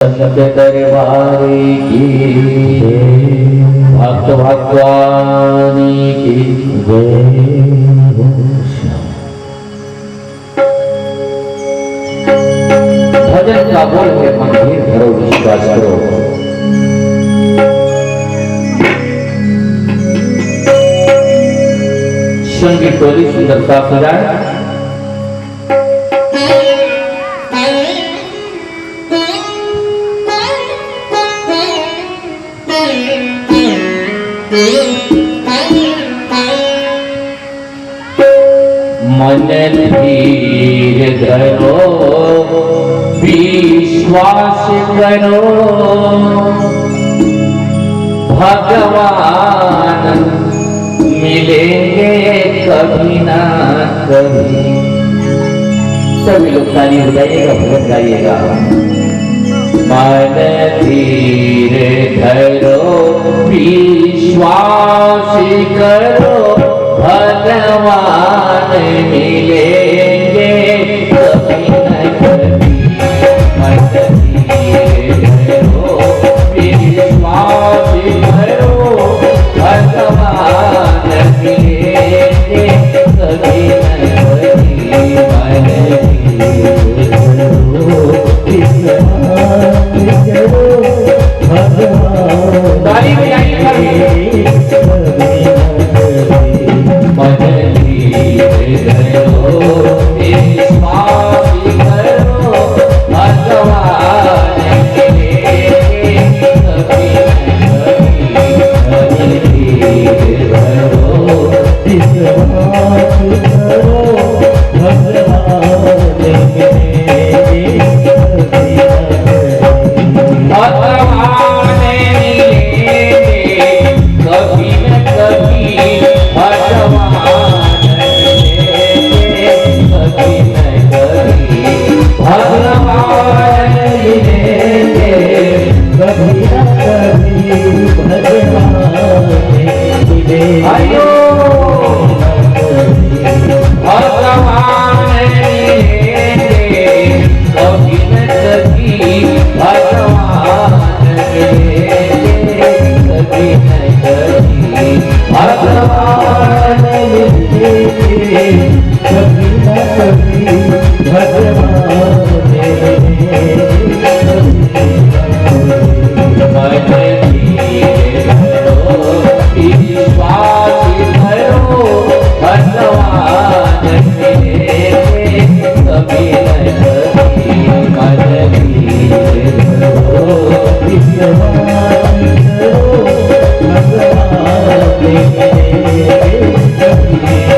दरबार की भक्त भगवान की भजन का बोल है मंदिर करो विश्वास करो। संगीत टोली सुंदरता सजाए मन धीर धरो विश्वास करो भगवान मिलेंगे कभी ना कभी। सभी लोग ताली बजाइएगा भजन गाइएगा। मन धीर धरो विश्वास करो भगवान मिलेंगे कभी न कभी। मन धीर धरो विश्वास करो भगवान मिलेंगे कभी न कभी। मन धीर धरो विश्वास करो भगवान ताली बजाइए मन धीर धरो विश्वास करो भगवान मिलेंगे कभी न कभी। मन धीर धरो विश्वास करो भगवान मिलेंगे कभी न कभी। भगवान मिलेंगे कभी न कभी। भगवान मिलेंगे कभी न कभी। भगवान मिलेंगे कभी न कभी। भगवान मिलेंगे भगवान मिलेंगे कभी न कभी। भगवान मिलेंगे कभी न कभी। भगवान मिलेंगे कभी न कभी। भगवान मिलेंगे मन धीर धरो विश्वास करो भगवान मिलेंगे कभी न कभी। मन धीर धरो विश्वास करो भगवान मिलेंगे कभी न कभी।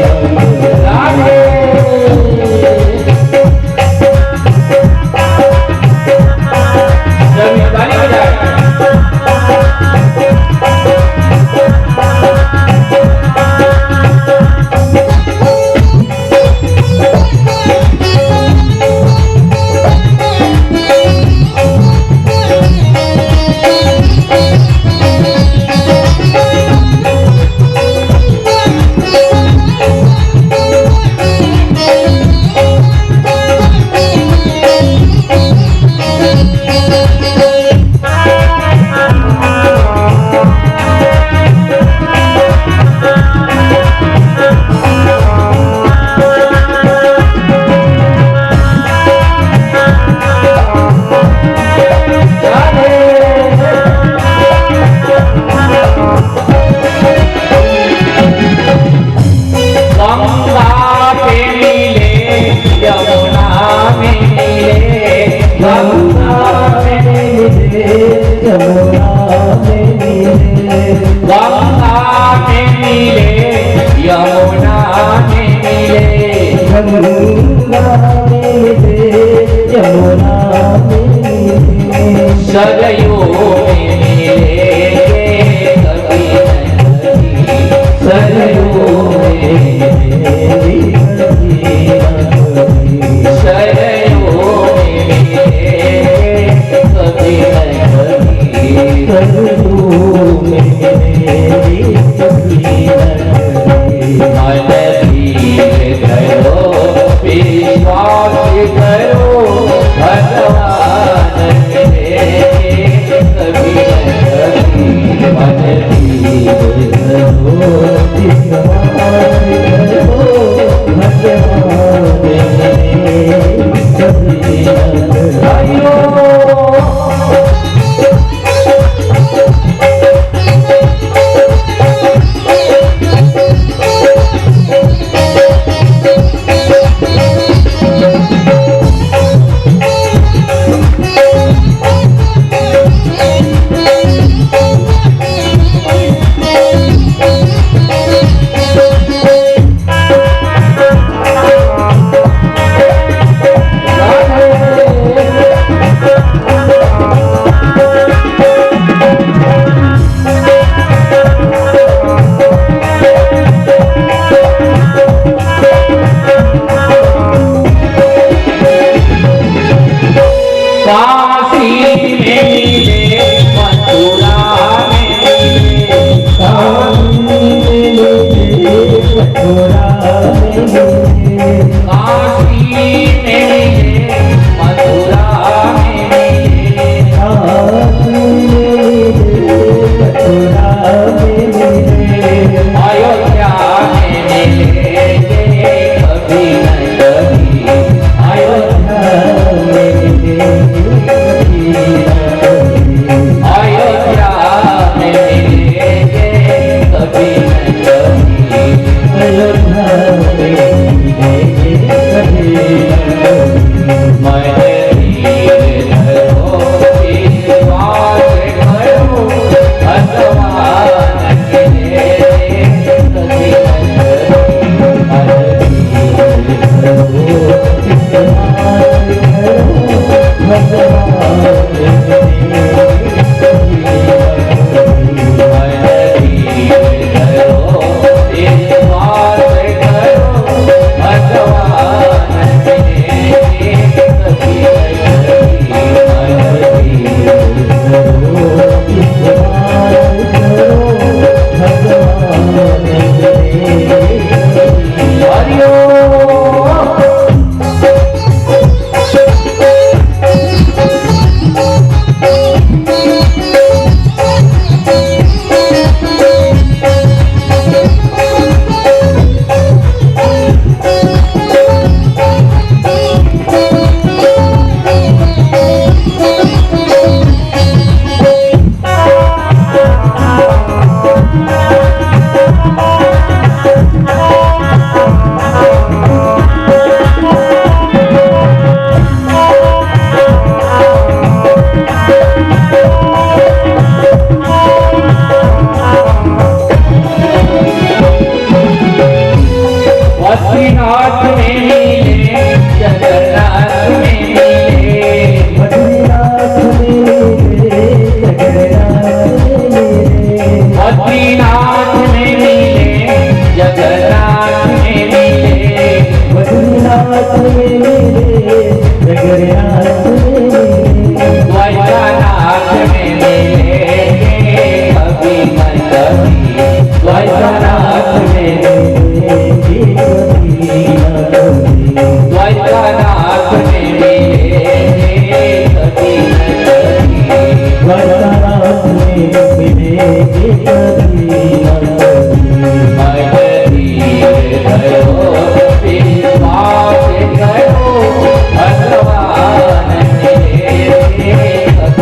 सरयू में मिलेंगे कभी न कभी। सरयू में मिलेंगे कभी न कभी। सरयू में मिलेंगे कभी न कभी। सरयू में मिलेंगे कभी न कभी। मन धीर धरो विश्वास करो भगवान मिलेंगे बरसात में मिलेंगे कभी न कभी। मैं धीरे धरो विश्वास करो भगवान मेरे कभी न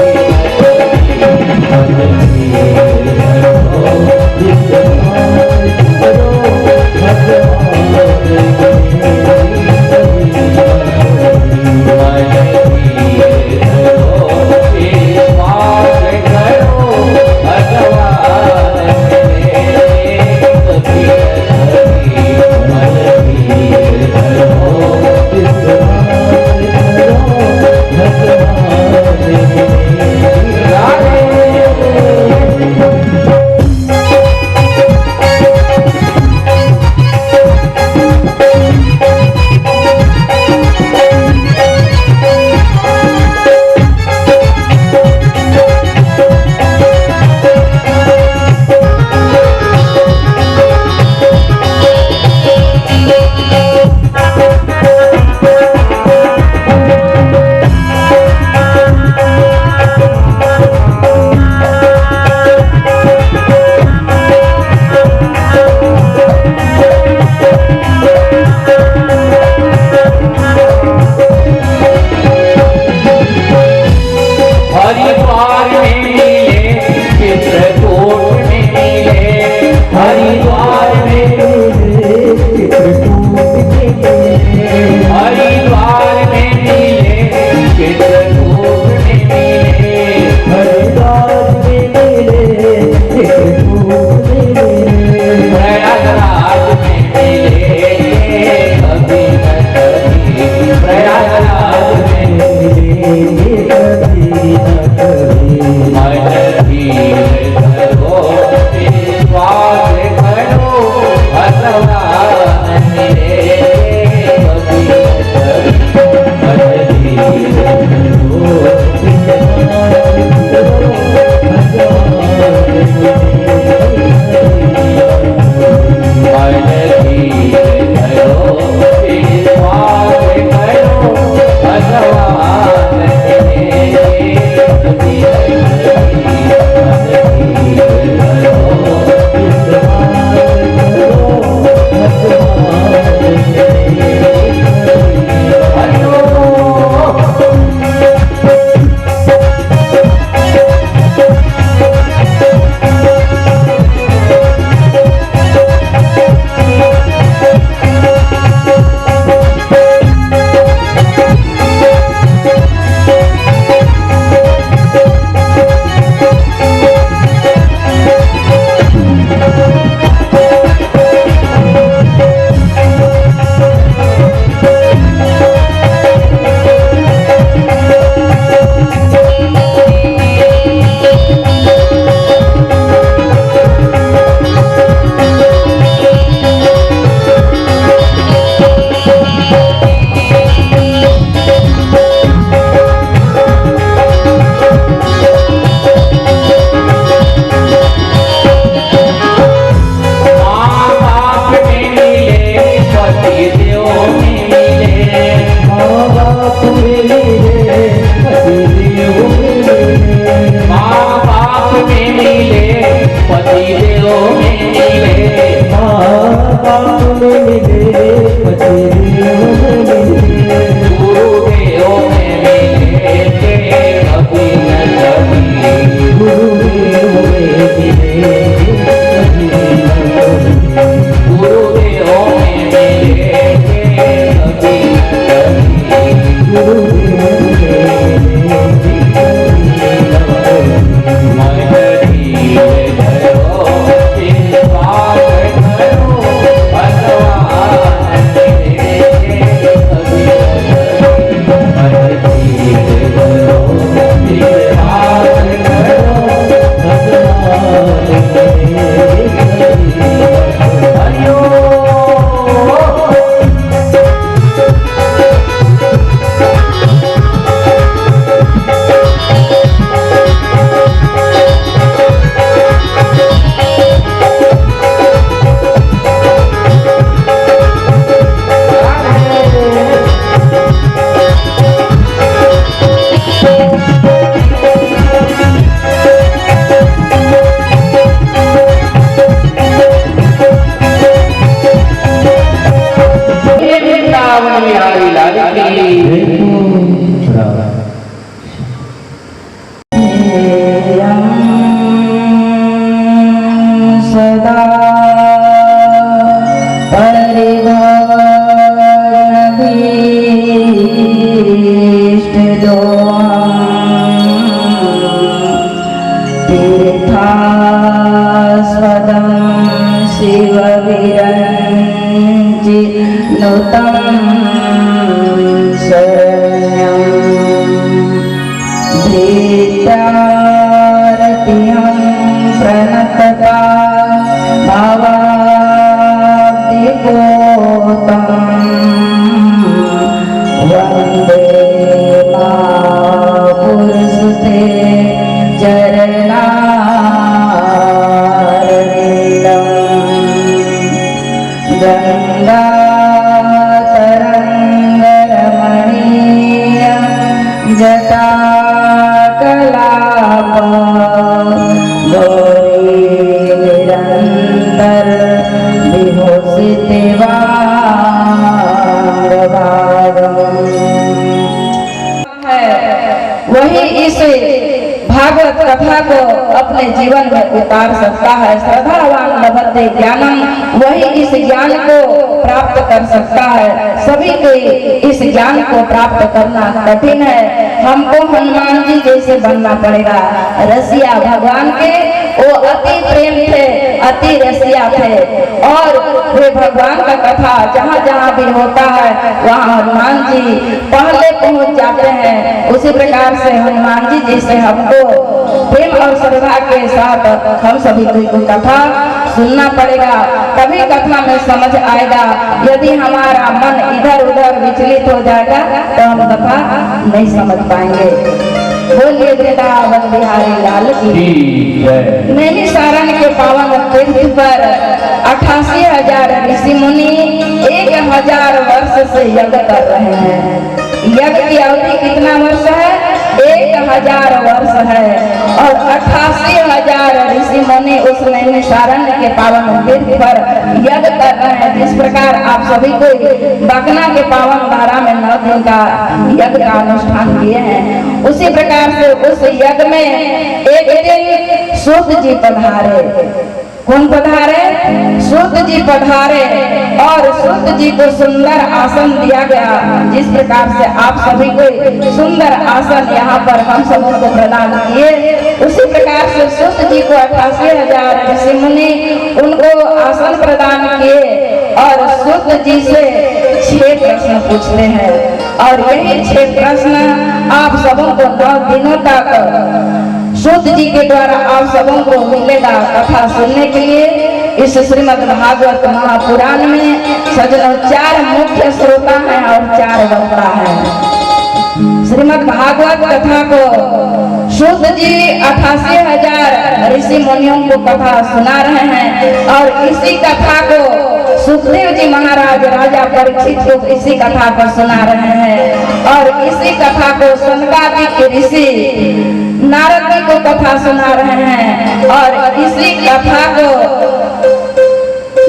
भगवान तीर्थास्पदं शिवविरञ्जिनुतं शरण्यं धृत्यारतिहं प्रणतता भावाब्धिपोतं वन्दे महापुरुषते चरणारविन्दम् गङ्गातरङ्गरमणीय जटाकलाप गौरी निरन्तर विभूषिते वही इस भागवत कथा को अपने जीवन में उतार सकता है। श्रद्धावान लभते ज्ञानम, वही इस ज्ञान को प्राप्त कर सकता है। सभी को इस ज्ञान को प्राप्त करना कठिन है। हमको हनुमान जी जैसे बनना पड़ेगा। रसिया भगवान के वो अति प्रेम थे, अति रसिया थे, और वे भगवान का कथा जहाँ जहाँ भी होता है वहाँ हनुमान जी पहले पहुँच जाते हैं। उसी प्रकार से हनुमान जी जैसे हमको प्रेम और श्रद्धा के साथ हम सभी को कथा सुनना पड़ेगा, तभी कथा में समझ आएगा। यदि हमारा मन इधर उधर विचलित हो जाएगा तो हम कथा नहीं समझ पाएंगे। बोलिए वृंदावन बिहारी लाल की। नैमिषारण्य के पावन तीर्थ पर 88,000 ऋषि मुनि 1,000 वर्ष से यज्ञ कर रहे हैं। यज्ञ की अवधि कितना वर्ष है? 1,000 वर्ष है। और 88,000 ऋषि मुनि उस नैमिषारण्य के पावन तीर्थ पर यज्ञ कर रहे हैं। जिस प्रकार आप सभी को बकना के पावन धारा में 9 दिन का यज्ञ का अनुष्ठान किए हैं, उसी प्रकार से उस यज्ञ में एक दिन सूत जी पधारे। कौन पधारे? सूत जी पधारे, और सूत जी को सुंदर आसन दिया गया। जिस प्रकार से आप सभी को सुंदर आसन यहाँ पर हम सबों को प्रदान किए, उसी प्रकार से सूत जी को 88,000 ऋषि मुनि उनको आसन प्रदान किए। और सूत जी से 6 प्रश्न पूछते हैं, और यही 6 प्रश्न आप सबों को 9 दिनों तक सूत जी के द्वारा आप सबों को मिलेगा कथा सुनने के लिए। इस श्रीमद् भागवत महापुराण में सजनों 4 मुख्य श्रोता हैं और 4 वक्ता हैं। श्रीमद् भागवत कथा को सूत जी 88,000 ऋषि मुनियों को कथा सुना रहे हैं, और इसी कथा को सुखदेव जी महाराज राजा परीक्षित को इसी कथा को सुना रहे हैं। और इसी कथा को सनकादिक ऋषि नारद जी को कथा सुना रहे हैं, और इसी कथा को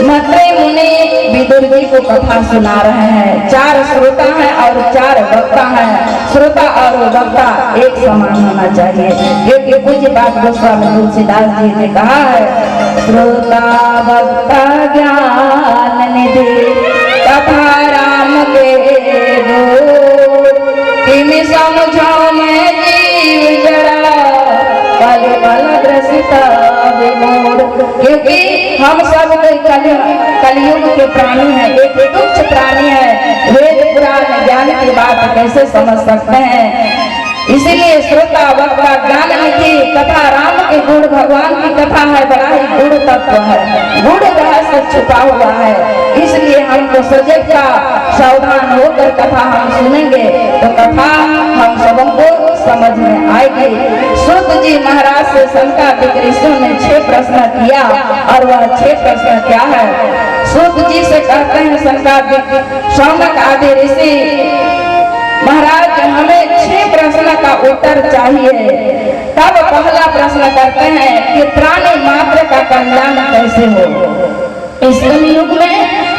मैत्रेय मुनि विदुर जी को कथा सुना रहे हैं। 4 श्रोता हैं और 4 वक्ता हैं। श्रोता और वक्ता एक समान होना चाहिए, क्योंकि पूज्य बात गोस्वामी तुलसीदास जी ने कहा है, श्रोता वक्ता ज्ञान निधि कथा राम के दूर, किम समझो मैं जीव जड़ा पल पल ग्रसित विमूढ़। क्योंकि हम सब कलयुग के प्राणी हैं, एक तुच्छ प्राणी है। वेद पुराण ज्ञान की बात कैसे समझ सकते हैं? इसीलिए श्रोता वक्ता ज्ञान निधि कथा राम के गुण, भगवान की कथा है, बड़ा ही गुण तत्व है, गुण रहस्य छुपा हुआ है। इसलिए हमको सजग का सावधान होकर कथा हम सुनेंगे तो कथा हम सबों को समझ में आएगी। सूत जी महाराज से सनकादिक ऋषियों ने 6 प्रश्न किया, और वह 6 प्रश्न क्या है? सूत जी से कहते हैं सनकादिक शौनक आदि ऋषि महाराज, हमें 6 प्रश्न का उत्तर चाहिए। तब पहला प्रश्न करते हैं कि प्राणी मात्र का कल्याण कैसे हो? इस युग में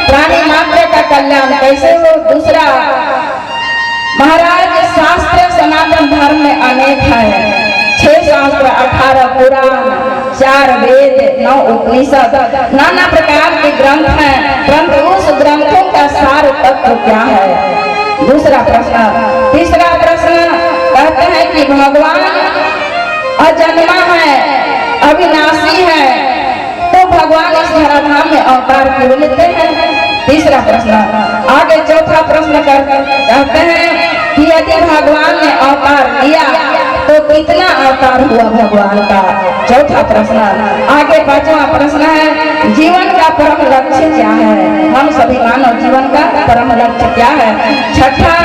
प्राणी मात्र का कल्याण कैसे हो? दूसरा, महाराज शास्त्र सनातन धर्म में अनेक है। 6 शास्त्र, 18 पुराण, 4 वेद, 9 उपनिषद, नाना प्रकार के ग्रंथ हैं, परंतु उस ग्रंथों का सार तत्व क्या है? दूसरा प्रश्न। तीसरा प्रश्न कहते हैं कि भगवान अजन्मा है, अविनाशी है, तो भगवान इस धराधाम में अवतार क्यों लेते हैं? तीसरा प्रश्न। आगे चौथा प्रश्न कहते हैं कि यदि भगवान ने अवतार लिया तो कितना अवतार हुआ भगवान का? चौथा प्रश्न। आगे पांचवा प्रश्न है, जीवन का परम लक्ष्य क्या है? हम सभी मानव जीवन का परम लक्ष्य क्या है? छठा,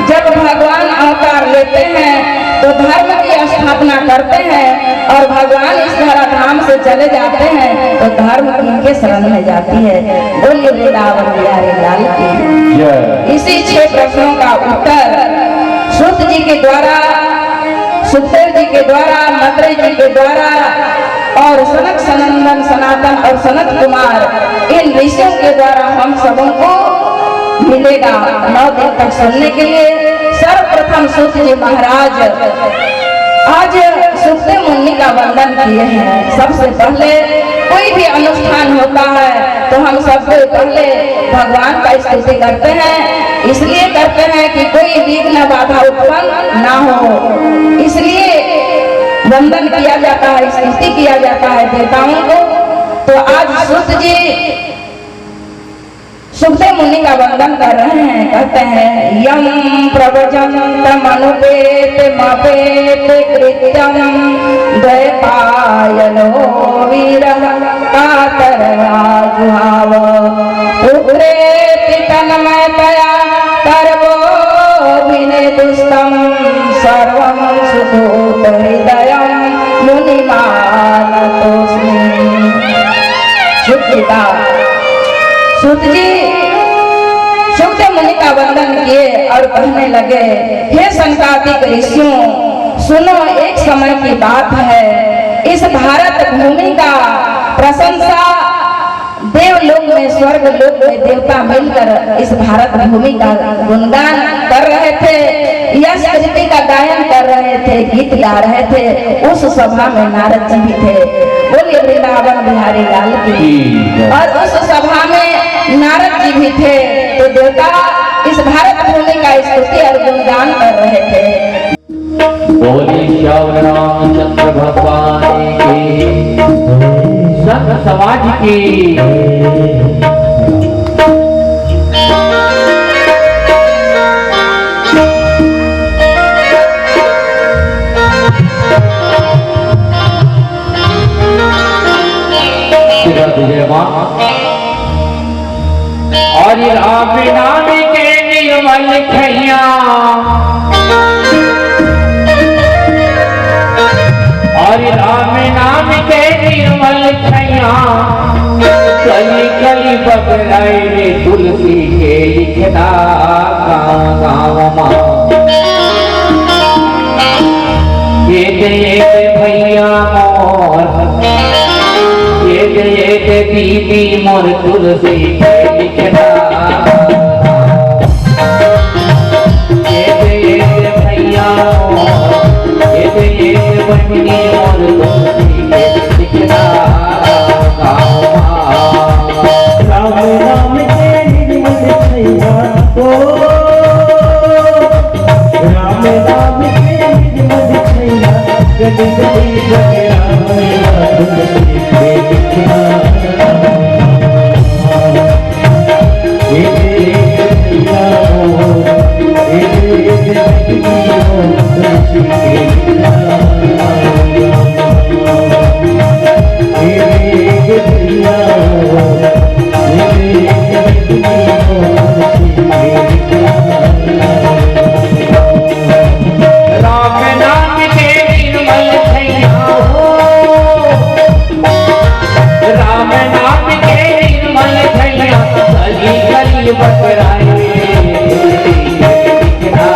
जब भगवान अवतार लेते हैं तो धर्म की स्थापना करते हैं और भगवान इस धराधाम से चले जाते हैं तो धर्म इनके शरण में जाती है। बोलिए वृंदावन बिहारी लाल की। इसी 6 प्रश्नों का उत्तर सूत जी के द्वारा, सुखदेव जी के द्वारा, मैत्रेय जी के द्वारा और सनक सनंदन सनातन और सनत कुमार इन ऋषियों के द्वारा हम सबों को मिलेगा 9 दिन तक सुनने के लिए। सर्वप्रथम सूत जी महाराज आज सुखदेव मुनि का वंदन किए हैं। सबसे पहले कोई भी अनुष्ठान होता है तो हम सबसे पहले भगवान का स्तुति करते हैं, इसलिए करते हैं कि कोई विघ्न बाधा उत्पन्न ना हो, इसलिए वंदन किया जाता है, स्तुति किया जाता है देवताओं को। तो आज सूत जी सुखदेव मुनि का वंदन कर रहे हैं। कहते हैं, यम प्रवचन्तम अनुपेत मपेत कृत्यम द्वैपायनो वीरः कातराजुहाव पुत्रेति तन्मयतया सर्वो विनेदुस्तं सर्वं सुधूत हृदयं मुनिमानतोऽस्मि। सूत जी सुखदेव मुनि का वंदन किए और कहने लगे, हे संकादिक ऋषियों, सुनो, एक समय की बात है। इस भारत भूमि का प्रशंसा देवलोक में, स्वर्ग लोक में देवता मिलकर इस भारत भूमि का गुणगान कर रहे थे, यश कीर्ति का गायन कर रहे थे, गीत गा रहे थे। उस सभा में नारद जी भी थे। बोलिए वृंदावन बिहारी लाल की। और उस सभा में नारद जी भी थे। तो देवता इस भारत भूमि का स्तुति और गुणगान कर रहे थे। बोले श्याम रामचंद्र भगवान की, संत समाज की। और राम नाम के निर्मल खैया, और राम नाम के निर्मल खैया, कली कली बगराए रे तुलसी के लिखदा गाँव माँ। ये भैया मोर, ये दीदी मोर तुलसी के लिखदा, ये भैया मोर, ये बहनी मोर तुलसी के लिखदा गाँव माँ। राम नाम के निर्मल खैया को, राम नाम के निर्मल खैया, गली गली बगरा तुलसी के लिखदा।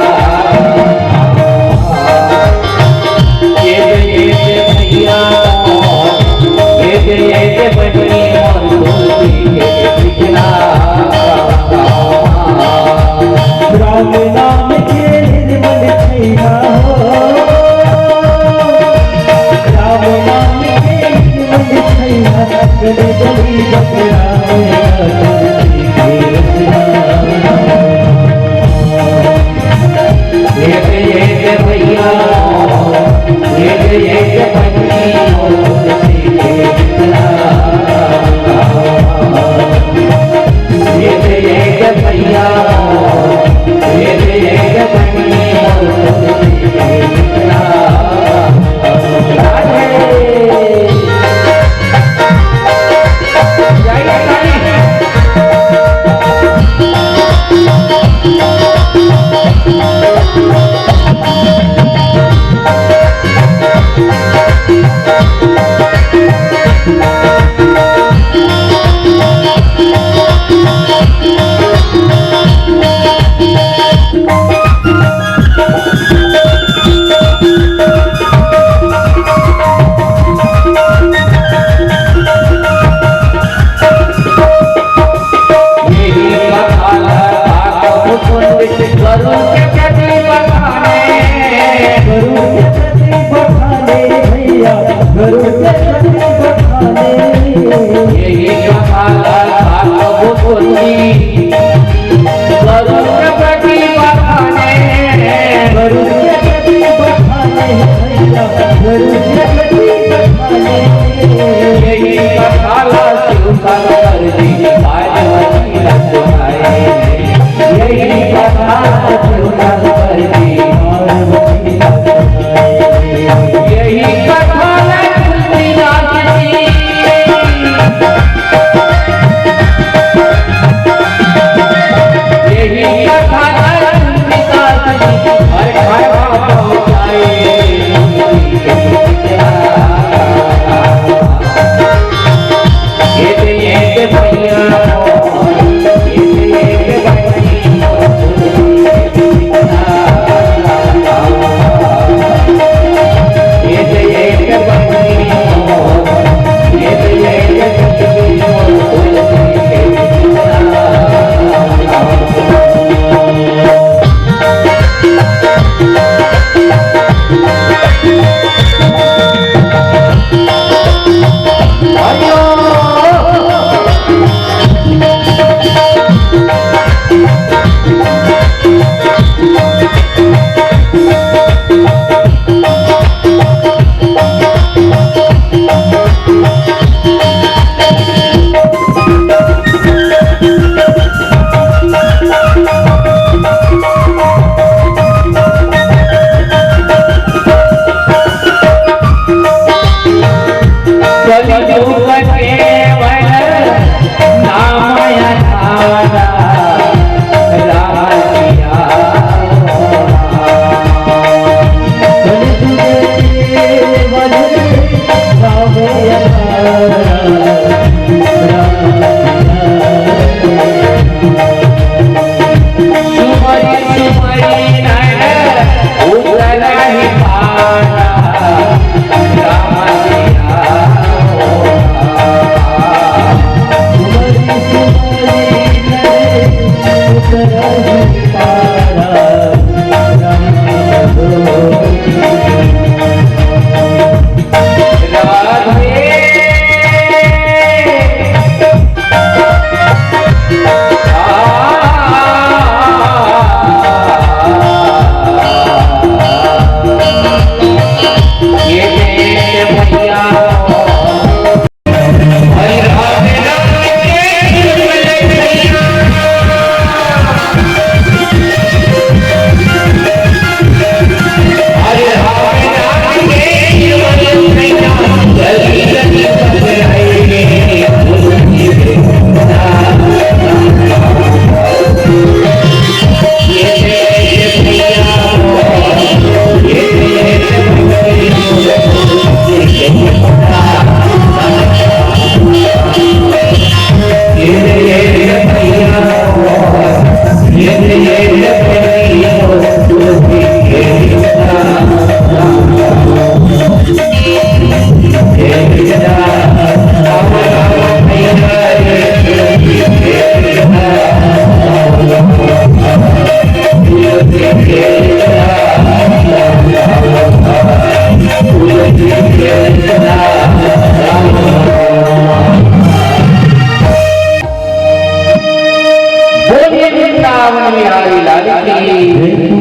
वृंदावन बिहारी लाल की